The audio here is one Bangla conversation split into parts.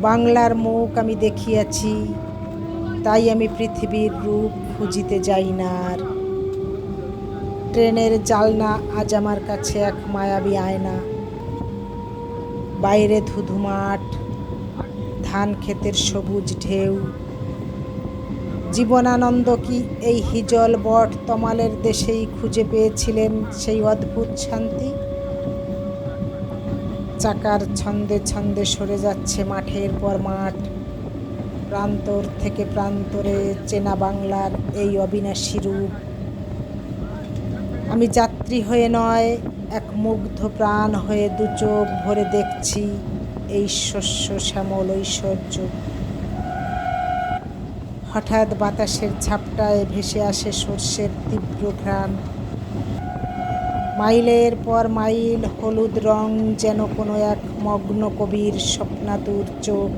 বাংলার মুখ আমি দেখিয়াছি, তাই আমি পৃথিবীর রূপ খুঁজিতে যাই না আর। ট্রেনের জালনা আজ আমার কাছে এক মায়াবী আয়না। বাইরে ধুধু মাঠ, ধান ক্ষেতের সবুজ ঢেউ। জীবনানন্দ কি এই হিজল বট তমালের দেশেই খুঁজে পেয়েছিলেন সেই অদ্ভুত শান্তি? চাকার ছন্দে ছন্দে সরে যাচ্ছে মাঠের পর মাঠ, প্রান্তর থেকে প্রান্তরে চেনা বাংলার এই অবিনাশী রূপ। আমি যাত্রী হয়ে নয়, এক মুগ্ধ প্রাণ হয়ে দু চোখ ভরে দেখছি এই শস্য শ্যামল ঐশ্বর্য। হঠাৎ বাতাসের ঝাপটায় ভেসে আসে সর্ষের তীব্র ঘ্রাণ। মাইলের পর মাইল হলুদ রং, যেন কোনো এক মগ্ন কবির স্বপ্নাতুর চোখ।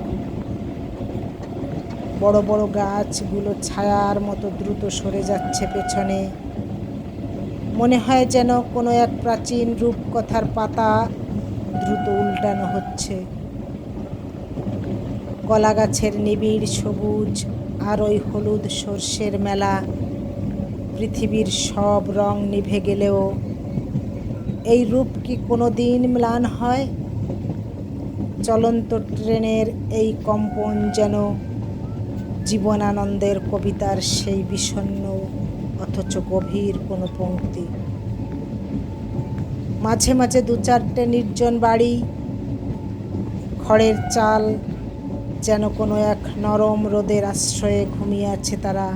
বড় বড় গাছগুলো ছায়ার মতো দ্রুত সরে যাচ্ছে পেছনে। মনে হয় যেন কোনো এক প্রাচীন রূপকথার পাতা দ্রুত উল্টানো হচ্ছে। কলা গাছের নিবিড় সবুজ আর ওই হলুদ সর্ষের মেলা। পৃথিবীর সব রং নিভে গেলেও এই রূপ কি কোনো দিন ম্লান হয়? চলন্ত ট্রেনের এই কম্পন যেন জীবনানন্দের কবিতার সেই বিষণ্ণ অথচ গভীর কোনো পংক্তি। মাঝে মাঝে দু চারটে নির্জন বাড়ি, খড়ের চাল, যেন কোনো এক নরম রোদের আশ্রয়ে ঘুমিয়ে আছে তারা।